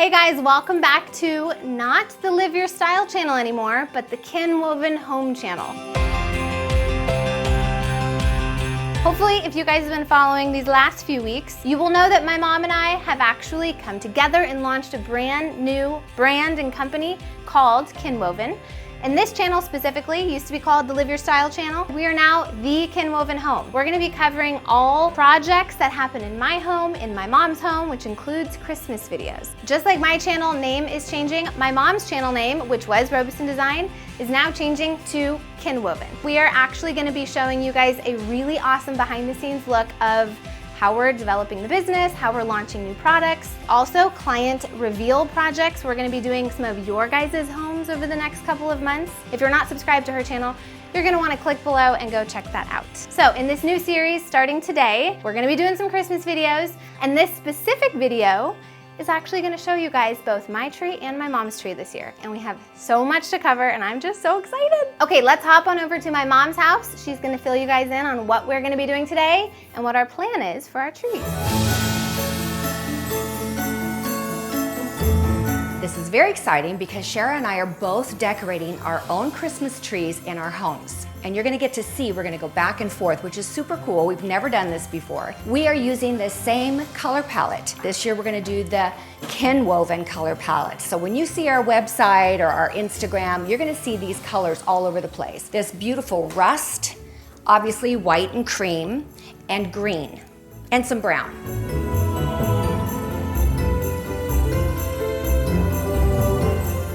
Hey guys, welcome back to not the Live Your Style channel anymore, but the Kin Woven Home channel. Hopefully, if you guys have been following these last few weeks, you will know that my mom and I have actually come together and launched a brand new brand and company called Kin Woven. And this channel specifically used to be called the Live Your Style channel. We are now the Kin Woven Home. We're gonna be covering all projects that happen in my home, in my mom's home, which includes Christmas videos. Just like my channel name is changing, my mom's channel name, which was Robeson Design, is now changing to Kin Woven. We are actually gonna be showing you guys a really awesome behind the scenes look of how we're developing the business, how we're launching new products. Also, client reveal projects. We're gonna be doing some of your guys' homes over the next couple of months. If you're not subscribed to her channel, you're gonna wanna click below and go check that out. So in this new series, starting today, we're gonna be doing some Christmas videos, and this specific video is actually gonna show you guys both my tree and my mom's tree this year. And we have so much to cover, and I'm just so excited. Okay, let's hop on over to my mom's house. She's gonna fill you guys in on what we're gonna be doing today and what our plan is for our trees. This is very exciting because Sharrah and I are both decorating our own Christmas trees in our homes. And you're gonna get to see, we're gonna go back and forth, which is super cool. We've never done this before. We are using the same color palette. This year we're gonna do the Kin Woven color palette. So when you see our website or our Instagram, you're gonna see these colors all over the place. This beautiful rust, obviously white and cream, and green, and some brown.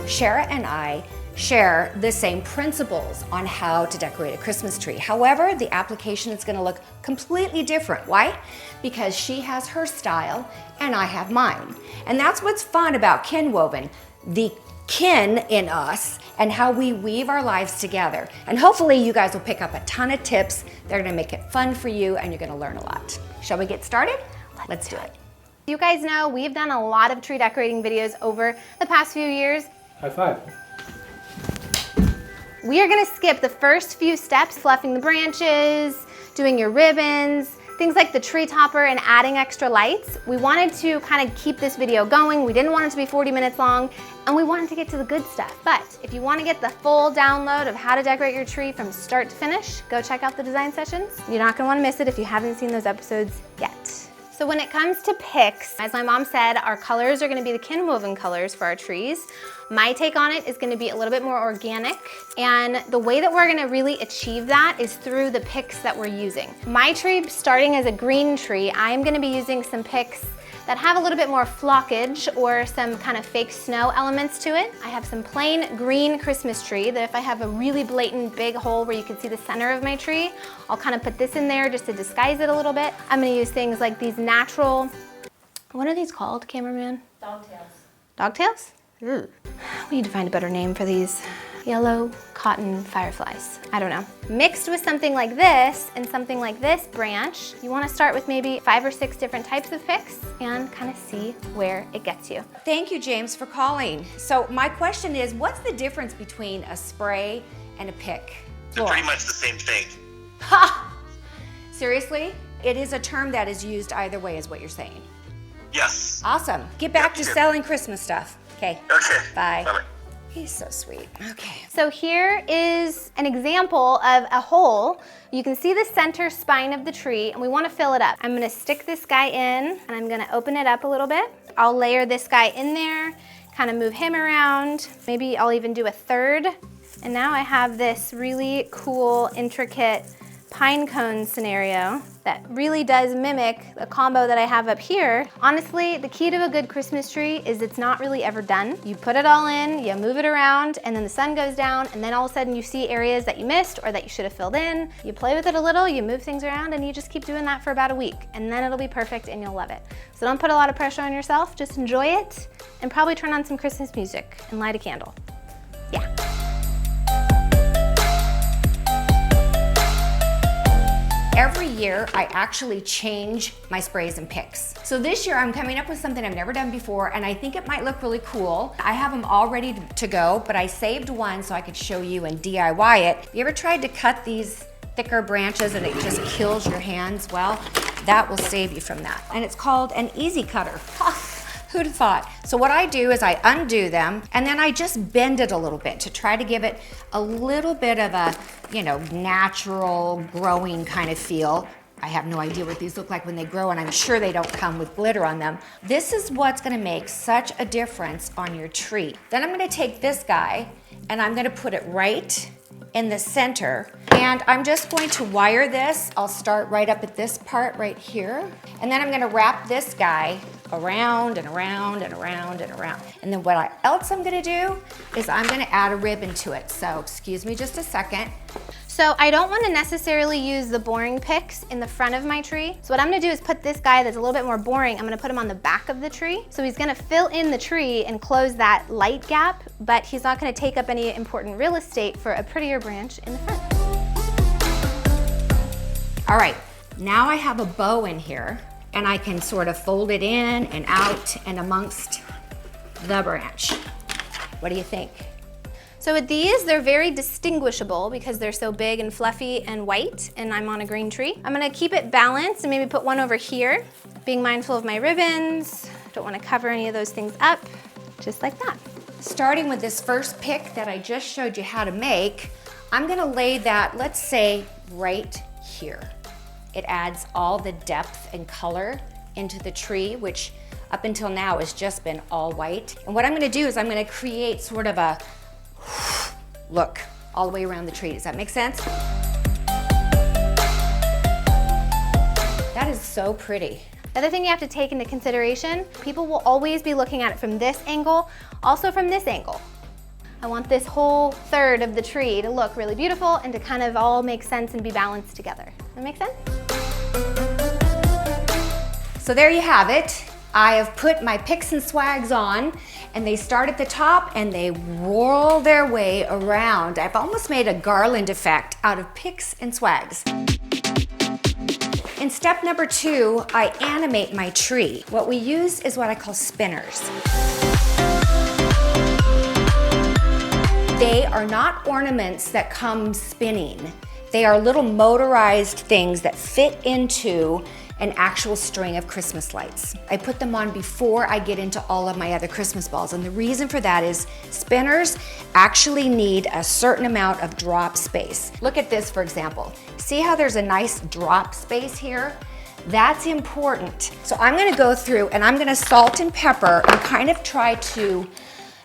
Sharrah and I share the same principles on how to decorate a Christmas tree. However, the application is going to look completely different. Why? Because she has her style and I have mine. And that's what's fun about Kin Woven, the kin in us and how we weave our lives together. And hopefully you guys will pick up a ton of tips. They're going to make it fun for you and you're going to learn a lot. Shall we get started? Let's do it. You guys know we've done a lot of tree decorating videos over the past few years. High five. We are gonna skip the first few steps, fluffing the branches, doing your ribbons, things like the tree topper and adding extra lights. We wanted to kind of keep this video going. We didn't want it to be 40 minutes long, and we wanted to get to the good stuff. But if you wanna get the full download of how to decorate your tree from start to finish, go check out the design sessions. You're not gonna wanna miss it if you haven't seen those episodes yet. So when it comes to picks, as my mom said, our colors are gonna be the Kin Woven colors for our trees. My take on it is gonna be a little bit more organic, and the way that we're gonna really achieve that is through the picks that we're using. My tree, starting as a green tree, I'm gonna be using some picks that have a little bit more flockage or some kind of fake snow elements to it. I have some plain green Christmas tree that if I have a really blatant big hole where you can see the center of my tree, I'll kind of put this in there just to disguise it a little bit. I'm gonna use things like these natural, what are these called, cameraman? Dogtails. Dogtails? Ooh. We need to find a better name for these. Yellow cotton fireflies. I don't know. Mixed with something like this and something like this branch, you wanna start with maybe 5 or 6 different types of picks and kind of see where it gets you. Thank you, James, for calling. So my question is, what's the difference between a spray and a pick? They're pretty much the same thing. Ha! Seriously? It is a term that is used either way is what you're saying. Yes. Awesome. Get back to selling Christmas stuff. Okay. Okay. Bye. Bye-bye. He's so sweet. Okay. So here is an example of a hole. You can see the center spine of the tree, and we want to fill it up. I'm gonna stick this guy in, and I'm gonna open it up a little bit. I'll layer this guy in there, kind of move him around. Maybe I'll even do a third. And now I have this really cool, intricate pine cone scenario that really does mimic the combo that I have up here. Honestly, the key to a good Christmas tree is it's not really ever done. You put it all in, you move it around, and then the sun goes down, and then all of a sudden you see areas that you missed or that you should have filled in. You play with it a little, you move things around, and you just keep doing that for about a week, and then it'll be perfect and you'll love it. So don't put a lot of pressure on yourself, just enjoy it, and probably turn on some Christmas music and light a candle. Yeah. Every year, I actually change my sprays and picks. So this year, I'm coming up with something I've never done before, and I think it might look really cool. I have them all ready to go, but I saved one so I could show you and DIY it. You ever tried to cut these thicker branches and it just kills your hands? Well, that will save you from that. And it's called an easy cutter. Who'd have thought? So what I do is I undo them and then I just bend it a little bit to try to give it a little bit of a, natural growing kind of feel. I have no idea what these look like when they grow, and I'm sure they don't come with glitter on them. This is what's gonna make such a difference on your tree. Then I'm gonna take this guy and I'm gonna put it right in the center, and I'm just going to wire this. I'll start right up at this part right here, and then I'm gonna wrap this guy around and around and around and around. And then what else I'm gonna do is I'm gonna add a ribbon to it. So excuse me just a second. So I don't want to necessarily use the boring picks in the front of my tree. So what I'm gonna do is put this guy that's a little bit more boring, I'm gonna put him on the back of the tree. So he's gonna fill in the tree and close that light gap, but he's not gonna take up any important real estate for a prettier branch in the front. All right, now I have a bow in here and I can sort of fold it in and out and amongst the branch. What do you think? So with these, they're very distinguishable because they're so big and fluffy and white, and I'm on a green tree. I'm gonna keep it balanced and maybe put one over here, being mindful of my ribbons. Don't wanna cover any of those things up, just like that. Starting with this first pick that I just showed you how to make, I'm gonna lay that, let's say, right here. It adds all the depth and color into the tree, which up until now has just been all white. And what I'm gonna do is I'm gonna create sort of a look all the way around the tree. Does that make sense? That is so pretty. The other thing you have to take into consideration, people will always be looking at it from this angle, also from this angle. I want this whole third of the tree to look really beautiful and to kind of all make sense and be balanced together. Does that make sense? So there you have it. I have put my picks and swags on, and they start at the top and they roll their way around. I've almost made a garland effect out of picks and swags. In step number 2, I animate my tree. What we use is what I call spinners. They are not ornaments that come spinning. They are little motorized things that fit into an actual string of Christmas lights. I put them on before I get into all of my other Christmas balls, and the reason for that is spinners actually need a certain amount of drop space. Look at this, for example. See how there's a nice drop space here? That's important. So I'm gonna go through and I'm gonna salt and pepper and kind of try to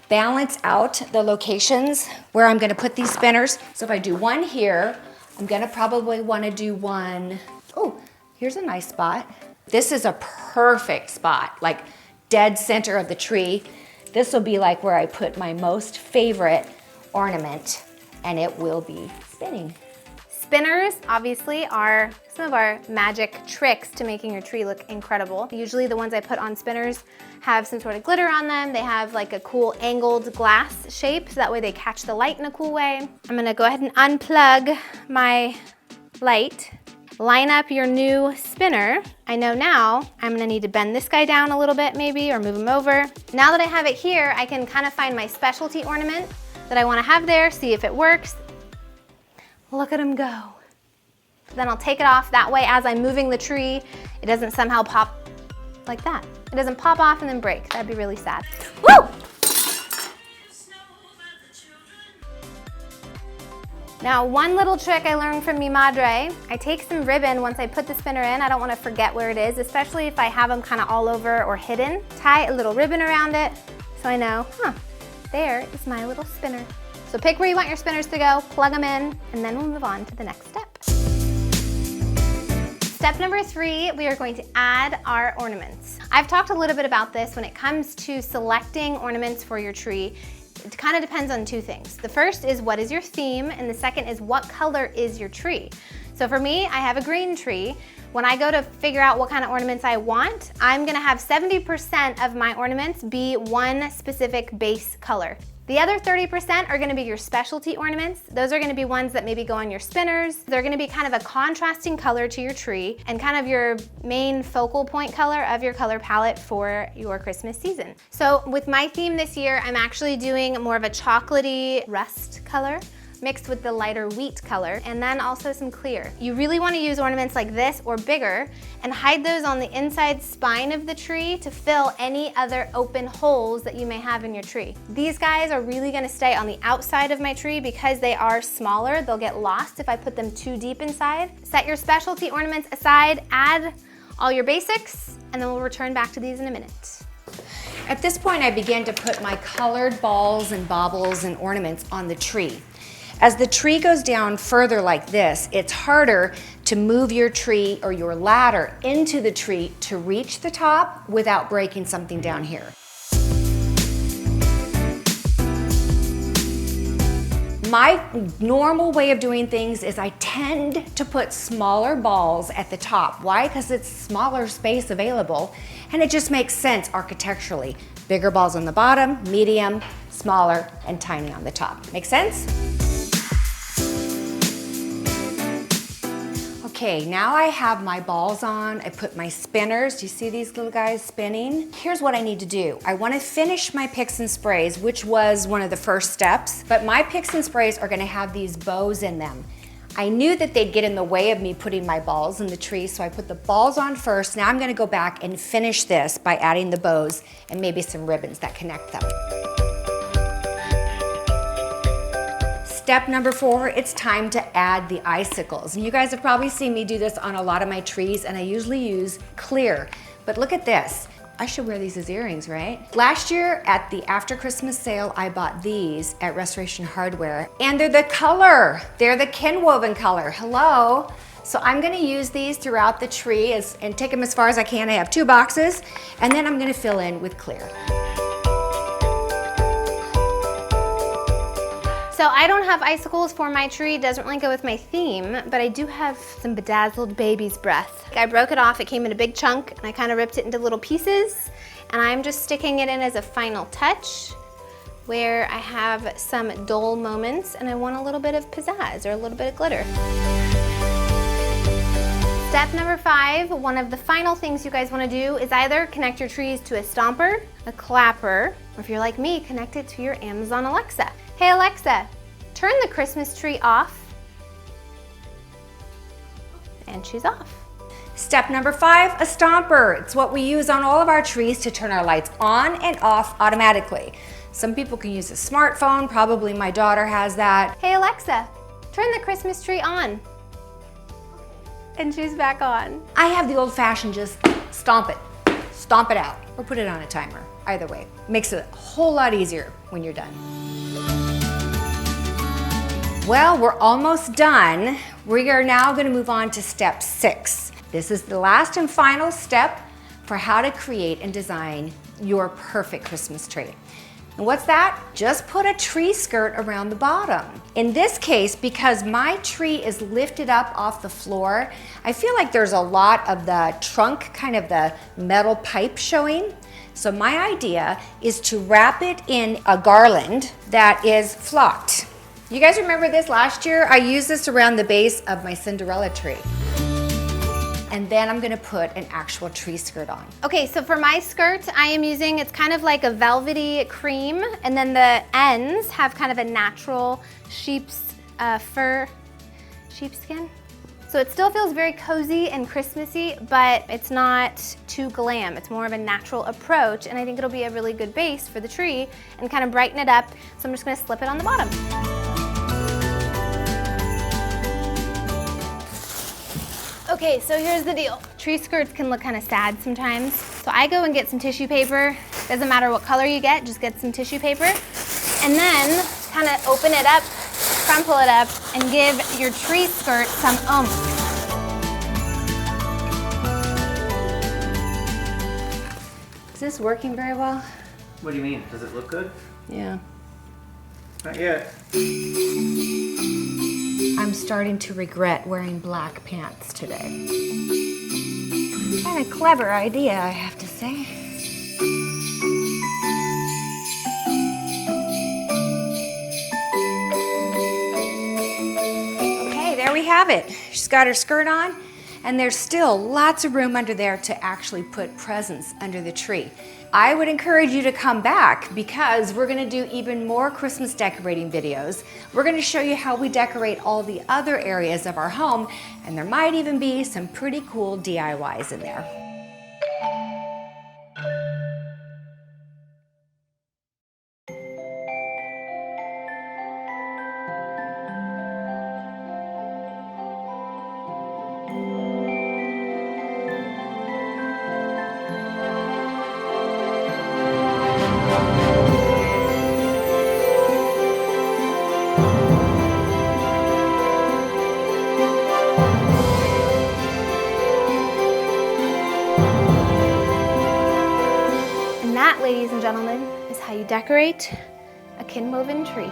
balance out the locations where I'm gonna put these spinners. So if I do one here, I'm gonna probably wanna do one, oh, here's a nice spot. This is a perfect spot, like dead center of the tree. This will be like where I put my most favorite ornament, and it will be spinning. Spinners obviously are some of our magic tricks to making your tree look incredible. Usually the ones I put on spinners have some sort of glitter on them. They have like a cool angled glass shape, so that way they catch the light in a cool way. I'm gonna go ahead and unplug my light. Line up your new spinner. I know now I'm gonna need to bend this guy down a little bit maybe, or move him over. Now that I have it here, I can kind of find my specialty ornament that I wanna have there, see if it works. Look at him go. Then I'll take it off. That way, as I'm moving the tree, it doesn't somehow pop like that. It doesn't pop off and then break. That'd be really sad. Woo! Now, one little trick I learned from mi madre, I take some ribbon once I put the spinner in. I don't want to forget where it is, especially if I have them kind of all over or hidden. Tie a little ribbon around it so I know, there is my little spinner. So pick where you want your spinners to go, plug them in, and then we'll move on to the next step. Step number 3, we are going to add our ornaments. I've talked a little bit about this when it comes to selecting ornaments for your tree. It kind of depends on 2 things. The first is what is your theme, and the second is what color is your tree. So for me, I have a green tree. When I go to figure out what kind of ornaments I want, I'm gonna have 70% of my ornaments be one specific base color. The other 30% are gonna be your specialty ornaments. Those are gonna be ones that maybe go on your spinners. They're gonna be kind of a contrasting color to your tree and kind of your main focal point color of your color palette for your Christmas season. So with my theme this year, I'm actually doing more of a chocolatey rust color. mixed with the lighter wheat color, and then also some clear. You really want to use ornaments like this or bigger and hide those on the inside spine of the tree to fill any other open holes that you may have in your tree. These guys are really going to stay on the outside of my tree because they are smaller. They'll get lost if I put them too deep inside. Set your specialty ornaments aside, add all your basics, and then we'll return back to these in a minute. At this point, I began to put my colored balls and baubles and ornaments on the tree. As the tree goes down further like this, it's harder to move your tree or your ladder into the tree to reach the top without breaking something down here. My normal way of doing things is I tend to put smaller balls at the top. Why? Because it's smaller space available and it just makes sense architecturally. Bigger balls on the bottom, medium, smaller, and tiny on the top. Make sense? Okay, now I have my balls on. I put my spinners. Do you see these little guys spinning? Here's what I need to do. I want to finish my picks and sprays, which was one of the first steps, but my picks and sprays are going to have these bows in them. I knew that they'd get in the way of me putting my balls in the tree, so I put the balls on first. Now I'm going to go back and finish this by adding the bows and maybe some ribbons that connect them. Step number 4, it's time to add the icicles. And you guys have probably seen me do this on a lot of my trees, and I usually use clear. But look at this. I should wear these as earrings, right? Last year at the after Christmas sale, I bought these at Restoration Hardware, and they're the color. They're the kin woven color. Hello. So I'm gonna use these throughout the tree and take them as far as I can. I have 2 boxes, and then I'm gonna fill in with clear. So I don't have icicles for my tree, doesn't really go with my theme, but I do have some bedazzled baby's breath. I broke it off, it came in a big chunk, and I kind of ripped it into little pieces, and I'm just sticking it in as a final touch where I have some dull moments and I want a little bit of pizzazz or a little bit of glitter. Step number 5, one of the final things you guys want to do is either connect your trees to a stomper, a clapper, or if you're like me, connect it to your Amazon Alexa. Hey Alexa, turn the Christmas tree off. And she's off. Step number 5, a stomper. It's what we use on all of our trees to turn our lights on and off automatically. Some people can use a smartphone, probably my daughter has that. Hey Alexa, turn the Christmas tree on. And she's back on. I have the old-fashioned just stomp it out, or put it on a timer. Either way, makes it a whole lot easier when you're done. Well, we're almost done. We are now going to move on to step 6. This is the last and final step for how to create and design your perfect Christmas tree. And what's that? Just put a tree skirt around the bottom. In this case, because my tree is lifted up off the floor, I feel like there's a lot of the trunk, kind of the metal pipe showing. So my idea is to wrap it in a garland that is flocked. You guys remember this last year? I used this around the base of my Cinderella tree. And then I'm gonna put an actual tree skirt on. Okay, so for my skirt, I am using, it's kind of like a velvety cream, and then the ends have kind of a natural sheep's sheepskin. So it still feels very cozy and Christmassy, but it's not too glam. It's more of a natural approach, and I think it'll be a really good base for the tree and kind of brighten it up. So I'm just gonna slip it on the bottom. Okay, so here's the deal. Tree skirts can look kind of sad sometimes. So I go and get some tissue paper. Doesn't matter what color you get, just get some tissue paper. And then kind of open it up, crumple it up, and give your tree skirt some oomph. Is this working very well? What do you mean? Does it look good? Yeah. Not yet. I'm starting to regret wearing black pants today. Kind of clever idea, I have to say. Okay, there we have it. She's got her skirt on, and there's still lots of room under there to actually put presents under the tree. I would encourage you to come back because we're gonna do even more Christmas decorating videos. We're gonna show you how we decorate all the other areas of our home, and there might even be some pretty cool DIYs in there. And that, ladies and gentlemen, is how you decorate a kin-woven tree.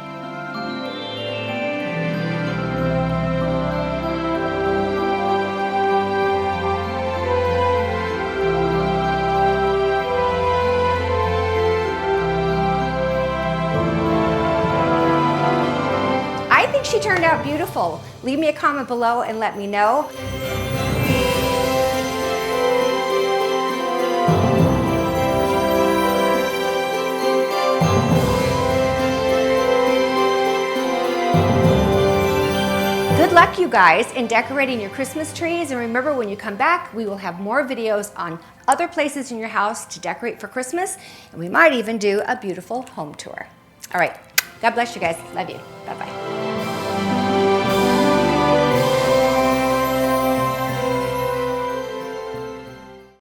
I think she turned out beautiful. Leave me a comment below and let me know. Good luck, you guys, in decorating your Christmas trees. And remember, when you come back, we will have more videos on other places in your house to decorate for Christmas. And we might even do a beautiful home tour. All right. God bless you guys. Love you. Bye-bye.